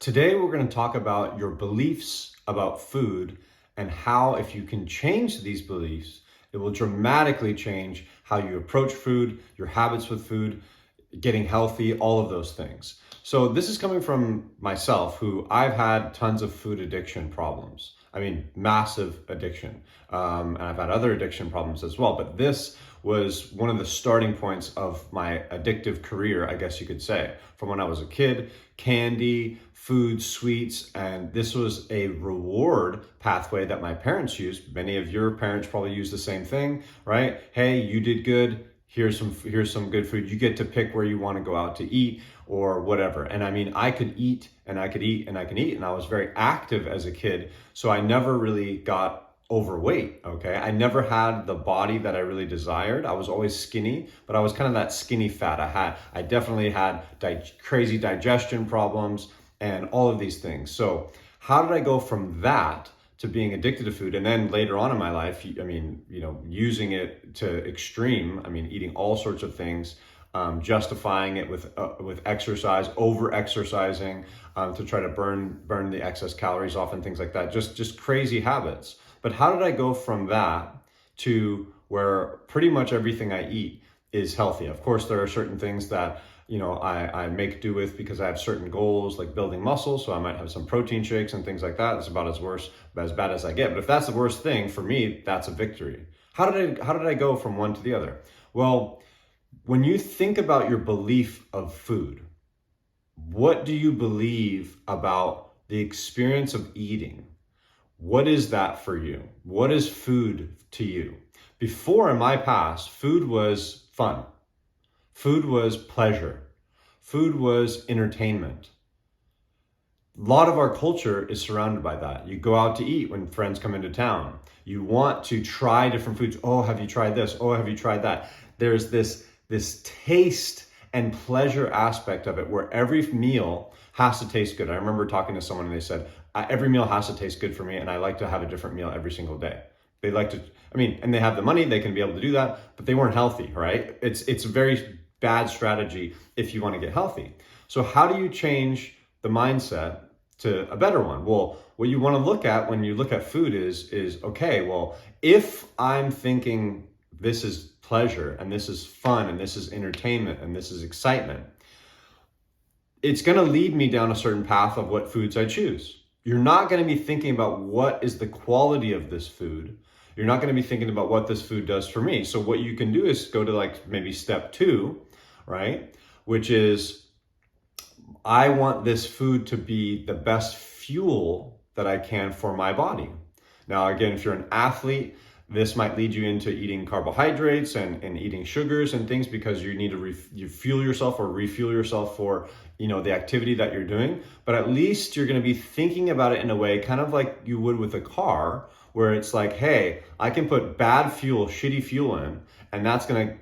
Today, we're going to talk about your beliefs about food and how, if you can change these beliefs, it will dramatically change how you approach food, your habits with food, getting healthy, all of those things. So, this is coming from myself, who I've had tons of food addiction problems. I mean, massive addiction. And I've had other addiction problems as well. But this was one of the starting points of my addictive career, I guess you could say, from when I was a kid. Candy, food, sweets, and this was a reward pathway that my parents used. Many of your parents probably use the same thing, right? Hey, you did good. Here's some good food. You get to pick where you want to go out to eat or whatever. And I mean, I could eat and I could eat and I can eat, and I was very active as a kid, so I never really got overweight. Okay, I never had the body that I really desired. I was always skinny, but I was kind of that skinny fat. I definitely had crazy digestion problems and all of these things. So how did I go from that to being addicted to food? And then later on in my life, I mean, using it to extreme. I mean, eating all sorts of things, justifying it with exercise, over exercising, to try to burn the excess calories off and things like that. Just crazy habits. But how did I go from that to where pretty much everything I eat is healthy? Of course, there are certain things that I make do with because I have certain goals, like building muscle. So I might have some protein shakes and things like that. It's about as bad as I get. But if that's the worst thing for me, that's a victory. How did I go from one to the other? Well, when you think about your belief of food, what do you believe about the experience of eating? What is that for you? What is food to you? Before, in my past, food was fun. Food was pleasure. Food was entertainment. A lot of our culture is surrounded by that. You go out to eat when friends come into town. You want to try different foods. Oh, have you tried this? Oh, have you tried that? There's this taste and pleasure aspect of it where every meal has to taste good. I remember talking to someone and they said, every meal has to taste good for me, and I like to have a different meal every single day. They like to, and they have the money, they can be able to do that, but they weren't healthy, right? It's a very bad strategy if you want to get healthy. So how do you change the mindset to a better one? Well, what you want to look at when you look at food is okay, well, if I'm thinking this is pleasure and this is fun and this is entertainment and this is excitement, it's going to lead me down a certain path of what foods I choose. You're not going to be thinking about what is the quality of this food. You're not going to be thinking about what this food does for me. So what you can do is go to like maybe step 2, right? Which is, I want this food to be the best fuel that I can for my body. Now, again, if you're an athlete, this might lead you into eating carbohydrates and eating sugars and things because you need to you fuel yourself or refuel yourself for the activity that you're doing. But at least you're going to be thinking about it in a way kind of like you would with a car, where it's like, hey, I can put bad fuel, shitty fuel in, and that's going to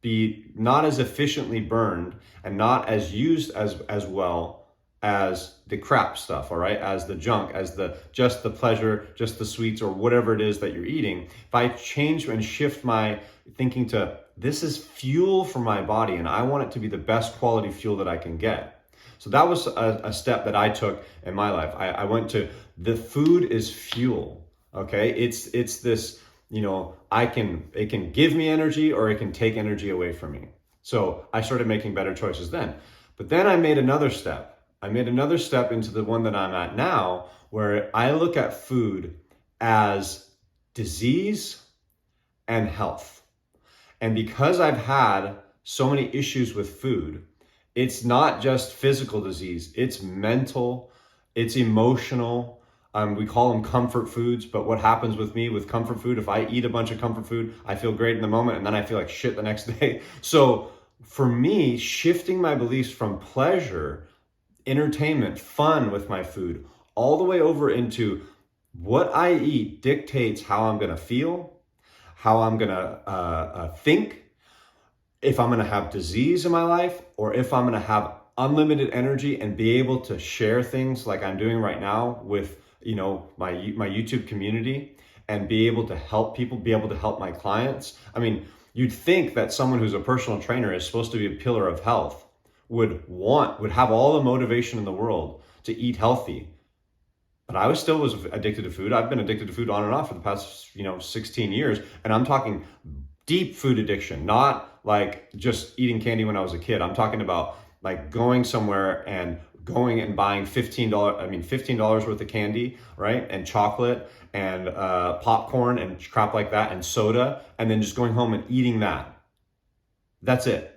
be not as efficiently burned and not as used as well as the crap stuff, all right, as the junk, as just the pleasure, just the sweets or whatever it is that you're eating. If I change and shift my thinking to, this is fuel for my body and I want it to be the best quality fuel that I can get. So that was a step that I took in my life. I went to, the food is fuel, okay? It's this, it can give me energy or it can take energy away from me. So I started making better choices then. But then I made another step. Into the one that I'm at now, where I look at food as disease and health. And because I've had so many issues with food, it's not just physical disease, it's mental, it's emotional. We call them comfort foods, but what happens with me with comfort food, if I eat a bunch of comfort food, I feel great in the moment and then I feel like shit the next day. So for me, shifting my beliefs from pleasure, entertainment, fun with my food, all the way over into what I eat dictates how I'm going to feel, how I'm going to think, if I'm going to have disease in my life, or if I'm going to have unlimited energy and be able to share things like I'm doing right now with my YouTube community and be able to help people, be able to help my clients. I mean, you'd think that someone who's a personal trainer is supposed to be a pillar of health. would have all the motivation in the world to eat healthy. But I was addicted to food. I've been addicted to food on and off for the past, 16 years. And I'm talking deep food addiction, not like just eating candy when I was a kid. I'm talking about like going somewhere and going and buying $15 worth of candy, right? And chocolate and popcorn and crap like that and soda, and then just going home and eating that. That's it.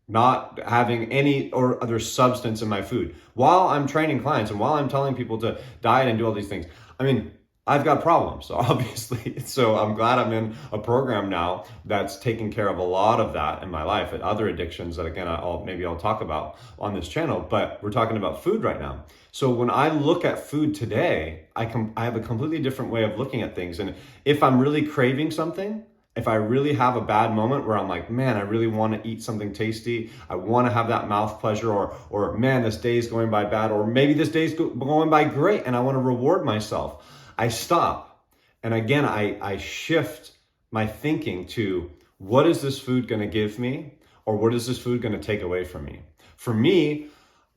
Not having any or other substance in my food while I'm training clients and while I'm telling people to diet and do all these things. I mean, I've got problems, obviously. So I'm glad I'm in a program now that's taking care of a lot of that in my life and other addictions that, again, I'll talk about on this channel. But we're talking about food right now. So when I look at food today, I have a completely different way of looking at things. And if I'm really craving something, if I really have a bad moment where I'm like, man, I really want to eat something tasty, I want to have that mouth pleasure, or man, this day is going by bad, or maybe this day is going by great and I want to reward myself, I stop. And again, I shift my thinking to, what is this food going to give me, or what is this food going to take away from me? For me,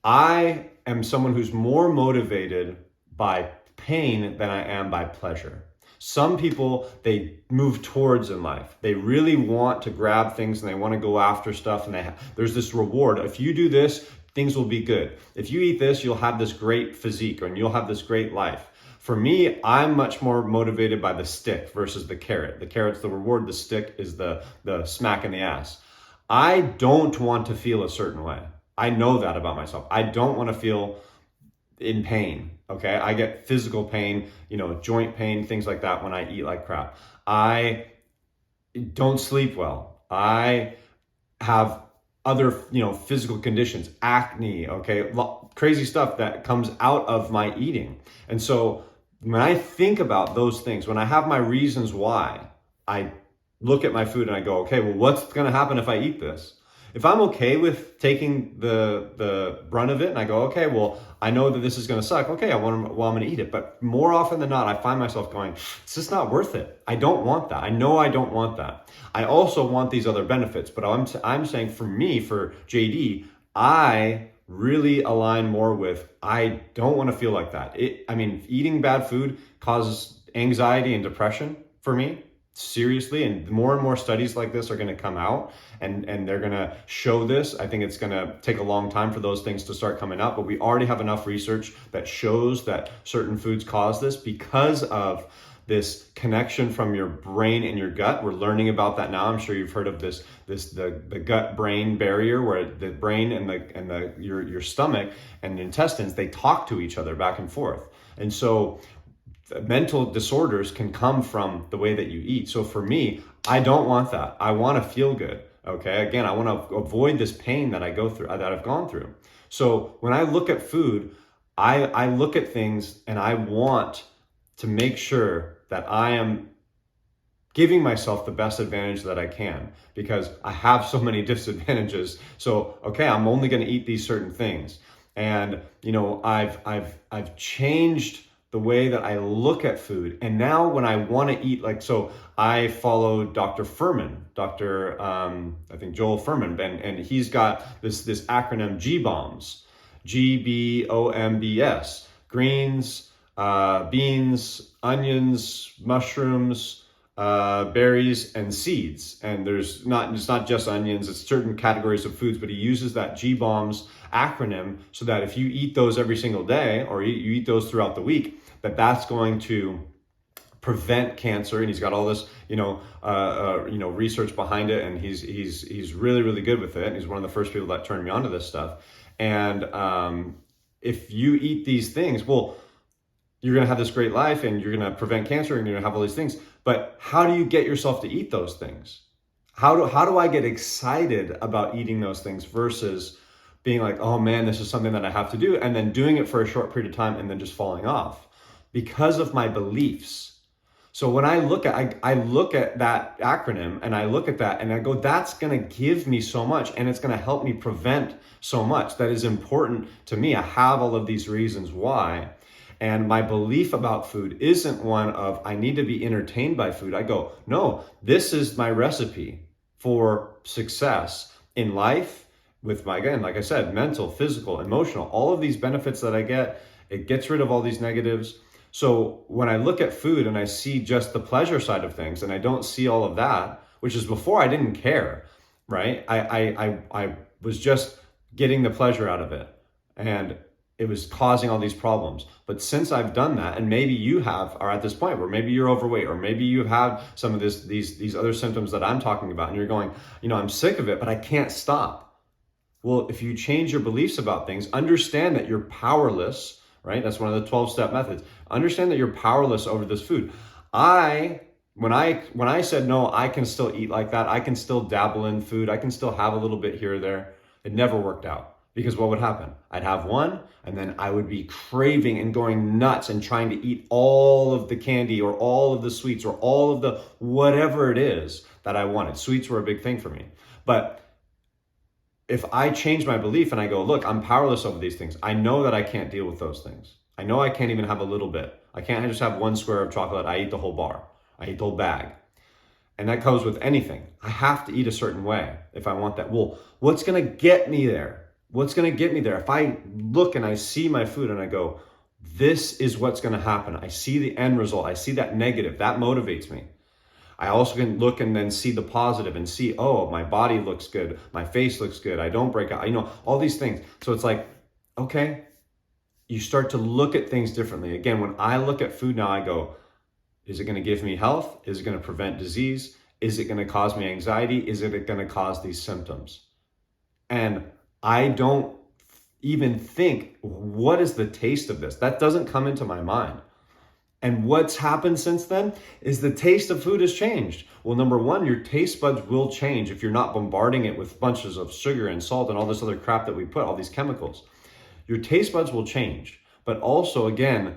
I am someone who's more motivated by pain than I am by pleasure. Some people, they move towards in life. They really want to grab things and they want to go after stuff, and there's this reward. If you do this, things will be good. If you eat this, you'll have this great physique and you'll have this great life. For me, I'm much more motivated by the stick versus the carrot. The carrot's the reward, the stick is the smack in the ass. I don't want to feel a certain way. I know that about myself. I don't want to feel in pain. Okay, I get physical pain, joint pain, things like that when I eat like crap. I don't sleep well. I have other, physical conditions, acne, okay, crazy stuff that comes out of my eating. And so when I think about those things, when I have my reasons why, I look at my food and I go, okay, well, what's going to happen if I eat this? If I'm okay with taking the brunt of it and I go, okay, well, I know that this is going to suck. Okay, I'm going to eat it. But more often than not, I find myself going, it's just not worth it. I don't want that. I know I don't want that. I also want these other benefits. But I'm saying for me, for JD, I really align more with, I don't want to feel like that. Eating bad food causes anxiety and depression for me. Seriously, and more and more studies like this are going to come out and they're going to show this. I think it's going to take a long time for those things to start coming out, but we already have enough research that shows that certain foods cause this because of this connection from your brain and your gut. We're learning about that now. I'm sure you've heard of the gut brain barrier, where the brain and your stomach and the intestines, they talk to each other back and forth. And so mental disorders can come from the way that you eat. So for me, I don't want that. I want to feel good. Okay. Again, I want to avoid this pain that I've gone through. So when I look at food, I look at things and I want to make sure that I am giving myself the best advantage that I can, because I have so many disadvantages. So, okay, I'm only going to eat these certain things. And, I've changed the way that I look at food. And now when I want to eat, so I follow Dr. Fuhrman, I think Joel Fuhrman, and he's got this acronym GBOMBS, GBOMBS, greens, beans, onions, mushrooms, berries, and seeds. And it's not just onions, it's certain categories of foods, but he uses that GBOMBS acronym so that if you eat those every single day, or you eat those throughout the week, that's going to prevent cancer. And he's got all this, research behind it, and he's really, really good with it. He's one of the first people that turned me on to this stuff. And if you eat these things, well, you're going to have this great life and you're going to prevent cancer and you're going to have all these things. But how do you get yourself to eat those things? How do I get excited about eating those things versus being like, oh man, this is something that I have to do, and then doing it for a short period of time and then just falling off because of my beliefs. So when I look at that acronym and I look at that and I go, that's going to give me so much, and it's going to help me prevent so much that is important to me. I have all of these reasons why. And my belief about food isn't one of, I need to be entertained by food. I go, no, this is my recipe for success in life, with my, again, like I said, mental, physical, emotional, all of these benefits that I get, it gets rid of all these negatives. So when I look at food and I see just the pleasure side of things and I don't see all of that, which is before I didn't care, right? I was just getting the pleasure out of it. And it was causing all these problems. But since I've done that, and maybe you are at this point where maybe you're overweight, or maybe you have some of these other symptoms that I'm talking about, and you're going, I'm sick of it, but I can't stop. Well, if you change your beliefs about things, understand that you're powerless, right? That's one of the 12-step methods. Understand that you're powerless over this food. When I said no, I can still eat like that. I can still dabble in food. I can still have a little bit here or there. It never worked out. Because what would happen? I'd have one, and then I would be craving and going nuts and trying to eat all of the candy or all of the sweets or all of the whatever it is that I wanted. Sweets were a big thing for me. But if I change my belief and I go, look, I'm powerless over these things. I know that I can't deal with those things. I know I can't even have a little bit. I can't just have one square of chocolate. I eat the whole bar. I eat the whole bag. And that goes with anything. I have to eat a certain way if I want that. Well, what's going to get me there? What's going to get me there? If I look and I see my food and I go, this is what's going to happen. I see the end result. I see that negative. That motivates me. I also can look and then see the positive and see, oh, my body looks good. My face looks good. I don't break out. All these things. So it's like, okay, you start to look at things differently. Again, when I look at food now, I go, is it going to give me health? Is it going to prevent disease? Is it going to cause me anxiety? Is it going to cause these symptoms? And I don't even think, what is the taste of this? That doesn't come into my mind. And what's happened since then is the taste of food has changed. Well, number one, your taste buds will change if you're not bombarding it with bunches of sugar and salt and all this other crap that we put, all these chemicals. Your taste buds will change. But also, again,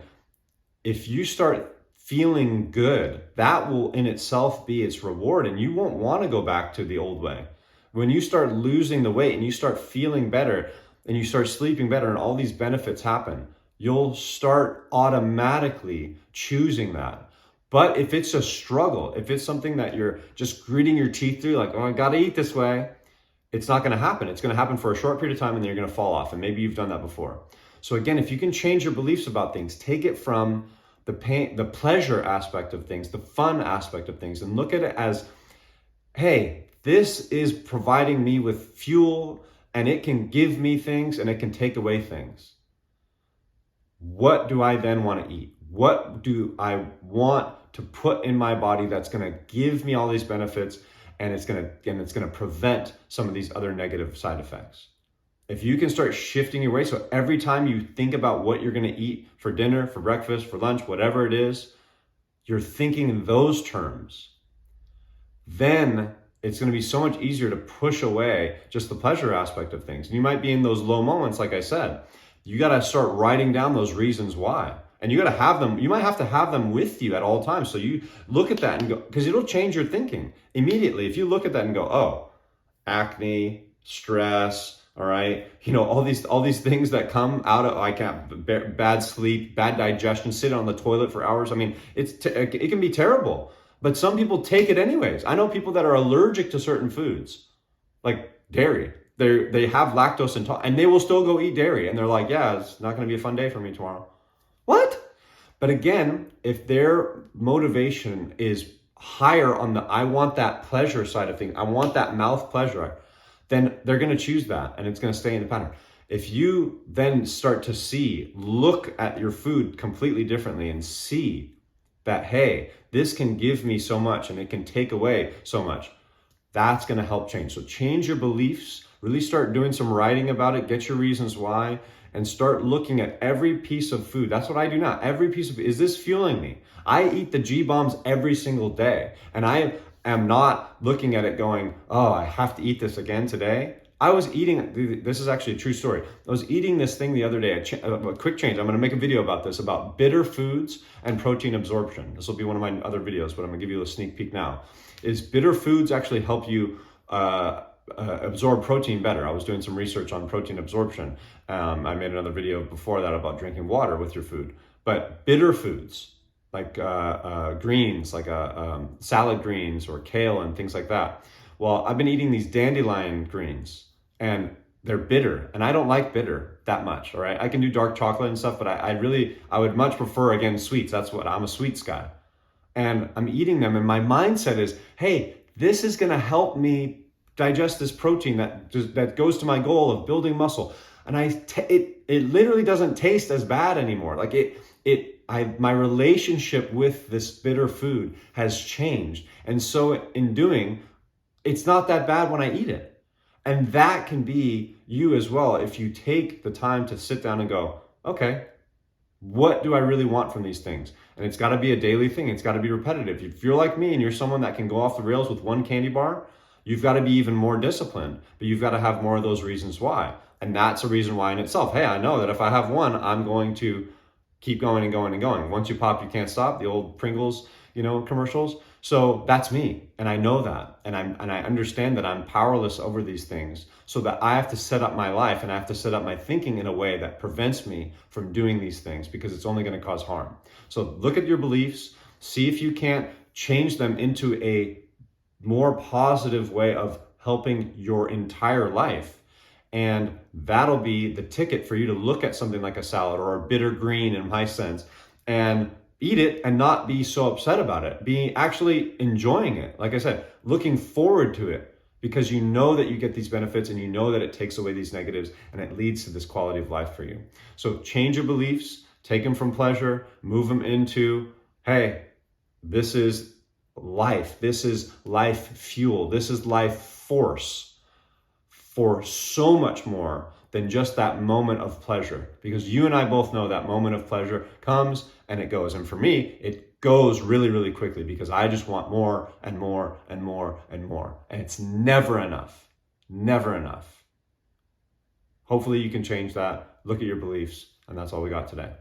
if you start feeling good, that will in itself be its reward, and you won't want to go back to the old way. When you start losing the weight and you start feeling better and you start sleeping better and all these benefits happen, you'll start automatically choosing that. But if it's a struggle, if it's something that you're just gritting your teeth through, like, oh, I got to eat this way, it's not going to happen. It's going to happen for a short period of time and then you're going to fall off. And maybe you've done that before. So again, if you can change your beliefs about things, take it from the pain, the pleasure aspect of things, the fun aspect of things, and look at it as, hey, this is providing me with fuel, and it can give me things and it can take away things. What do I then want to eat? What do I want to put in my body that's going to give me all these benefits, and it's going to prevent some of these other negative side effects? If you can start shifting your way, so every time you think about what you're going to eat for dinner, for breakfast, for lunch, whatever it is, you're thinking in those terms, then it's going to be so much easier to push away just the pleasure aspect of things. And you might be in those low moments, like I said. You got to start writing down those reasons why. And you got to have them, you might have to have them with you at all times. So you look at that and go, because it'll change your thinking immediately. If you look at that and go, oh, acne, stress, all right, all these things that come out of, I can't, bad sleep, bad digestion, sit on the toilet for hours. I mean, it can be terrible. But some people take it anyways. I know people that are allergic to certain foods, like dairy. They have lactose intolerance, and they will still go eat dairy. And they're like, yeah, it's not going to be a fun day for me tomorrow. What? But again, if their motivation is higher on the I want that pleasure side of things, I want that mouth pleasure, then they're going to choose that, and it's going to stay in the pattern. If you then start to look at your food completely differently and see that, hey, this can give me so much and it can take away so much, that's going to help change. So change your beliefs, really start doing some writing about it, get your reasons why, and start looking at every piece of food. That's what I do now. Every piece of, is this fueling me? I eat the G-bombs every single day, and I am not looking at it going, oh, I have to eat this again today. I was eating, this is actually a true story. I was eating this thing the other day, a quick change. I'm going to make a video about this, about bitter foods and protein absorption. This will be one of my other videos, but I'm going to give you a sneak peek now. Is bitter foods actually help you absorb protein better? I was doing some research on protein absorption. I made another video before that about drinking water with your food. But bitter foods, like greens, like salad greens or kale and things like that. Well, I've been eating these dandelion greens, and they're bitter, and I don't like bitter that much. All right, I can do dark chocolate and stuff, but I would much prefer, again, sweets. That's what I'm a sweets guy, and I'm eating them, and my mindset is, hey, this is going to help me digest this protein that goes to my goal of building muscle, and it literally doesn't taste as bad anymore. Like my relationship with this bitter food has changed, and so in doing, it's not that bad when I eat it. And that can be you as well if you take the time to sit down and go, okay, what do I really want from these things? And it's got to be a daily thing. It's got to be repetitive. If you're like me and you're someone that can go off the rails with one candy bar, you've got to be even more disciplined, but you've got to have more of those reasons why. And that's a reason why in itself. Hey, I know that if I have one, I'm going to keep going and going and going. Once you pop, you can't stop. The old Pringles, commercials. So that's me, and I know that, and I understand that I'm powerless over these things, so that I have to set up my life and I have to set up my thinking in a way that prevents me from doing these things, because it's only going to cause harm. So look at your beliefs, see if you can't change them into a more positive way of helping your entire life. And that'll be the ticket for you to look at something like a salad or a bitter green in my sense, and eat it and not be so upset about it. Be actually enjoying it. Like I said, looking forward to it, because you know that you get these benefits and you know that it takes away these negatives and it leads to this quality of life for you. So change your beliefs, take them from pleasure, move them into, hey, this is life. This is life fuel. This is life force for so much more than just that moment of pleasure. Because you and I both know that moment of pleasure comes and it goes. And for me, it goes really, really quickly, because I just want more and more and more and more. And it's never enough. Never enough. Hopefully you can change that. Look at your beliefs. And that's all we got today.